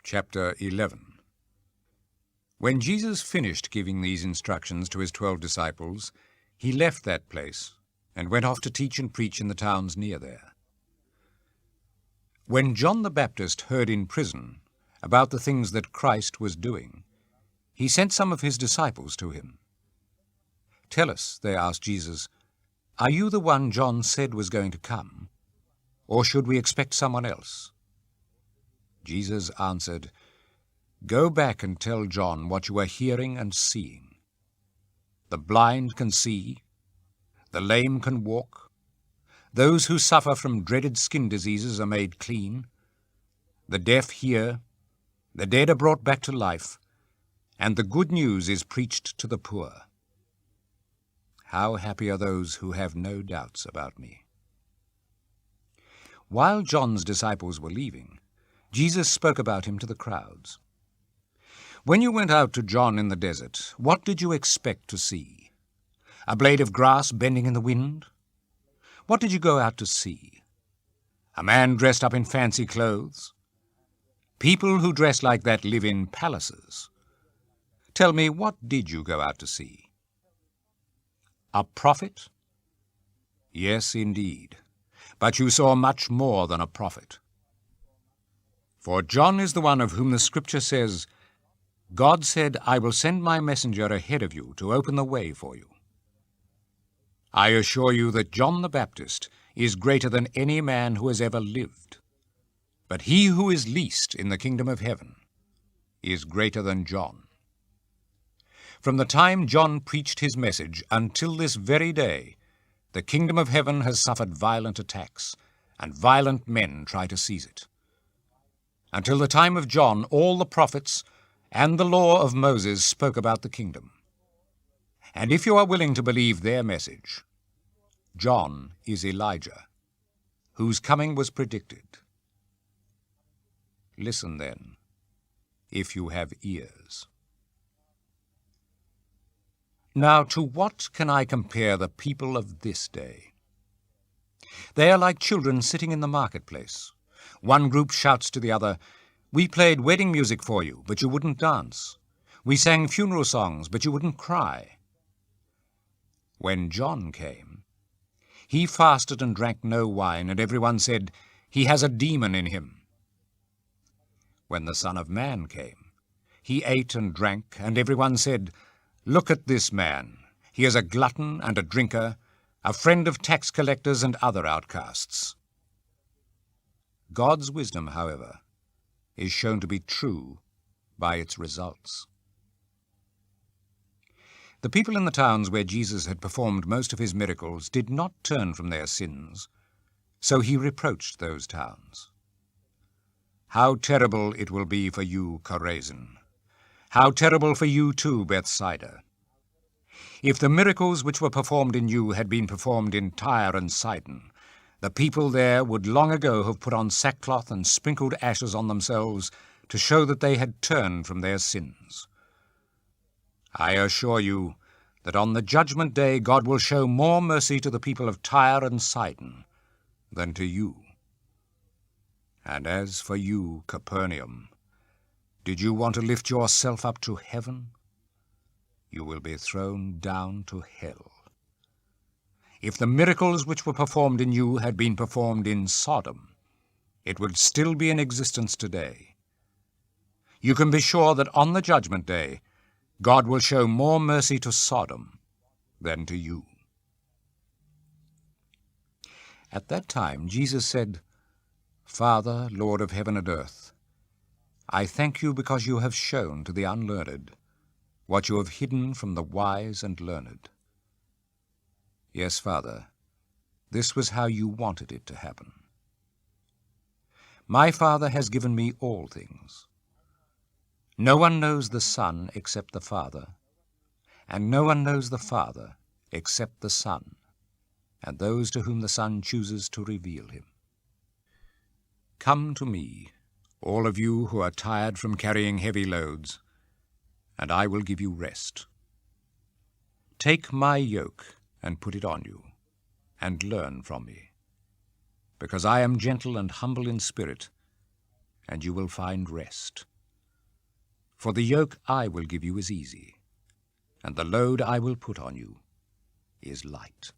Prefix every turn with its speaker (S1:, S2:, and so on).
S1: Chapter 11. When Jesus finished giving these instructions to his 12 disciples, he left that place and went off to teach and preach in the towns near there. When John the Baptist heard in prison about the things that Christ was doing, he sent some of his disciples to him. "Tell us," they asked Jesus, "are you the one John said was going to come, or should we expect someone else?" Jesus answered, "Go back and tell John what you are hearing and seeing. The blind can see, the lame can walk, those who suffer from dreaded skin diseases are made clean, the deaf hear, the dead are brought back to life, and the good news is preached to the poor. How happy are those who have no doubts about me." While John's disciples were leaving, Jesus spoke about him to the crowds. "When you went out to John in the desert, what did you expect to see? A blade of grass bending in the wind? What did you go out to see? A man dressed up in fancy clothes? People who dress like that live in palaces. Tell me, what did you go out to see? A prophet? Yes, indeed. But you saw much more than a prophet. For John is the one of whom the Scripture says, 'God said, I will send my messenger ahead of you to open the way for you.' I assure you that John the Baptist is greater than any man who has ever lived. But he who is least in the kingdom of heaven is greater than John. From the time John preached his message until this very day, the kingdom of heaven has suffered violent attacks, and violent men try to seize it. Until the time of John, all the prophets and the law of Moses spoke about the kingdom. And if you are willing to believe their message, John is Elijah, whose coming was predicted. Listen then, if you have ears. Now, to what can I compare the people of this day? They are like children sitting in the marketplace. One group shouts to the other, 'We played wedding music for you, but you wouldn't dance. We sang funeral songs, but you wouldn't cry.' When John came, he fasted and drank no wine, and everyone said, 'He has a demon in him.' When the Son of Man came, he ate and drank, and everyone said, 'Look at this man. He is a glutton and a drinker, a friend of tax collectors and other outcasts.' God's wisdom, however, is shown to be true by its results. The people in the towns where Jesus had performed most of his miracles did not turn from their sins, so he reproached those towns. 'How terrible it will be for you, Chorazin! How terrible for you too, Bethsaida! If the miracles which were performed in you had been performed in Tyre and Sidon, the people there would long ago have put on sackcloth and sprinkled ashes on themselves to show that they had turned from their sins. I assure you that on the judgment day God will show more mercy to the people of Tyre and Sidon than to you. And as for you, Capernaum, did you want to lift yourself up to heaven? You will be thrown down to hell. If the miracles which were performed in you had been performed in Sodom, it would still be in existence today. You can be sure that on the judgment day, God will show more mercy to Sodom than to you." At that time Jesus said, "Father, Lord of heaven and earth, I thank you because you have shown to the unlearned what you have hidden from the wise and learned. Yes, Father, this was how you wanted it to happen. My Father has given me all things. No one knows the Son except the Father, and no one knows the Father except the Son, and those to whom the Son chooses to reveal him. Come to me, all of you who are tired from carrying heavy loads, and I will give you rest. Take my yoke and put it on you, and learn from me, because I am gentle and humble in spirit, and you will find rest For the yoke I will give you is easy, and the load I will put on you is light.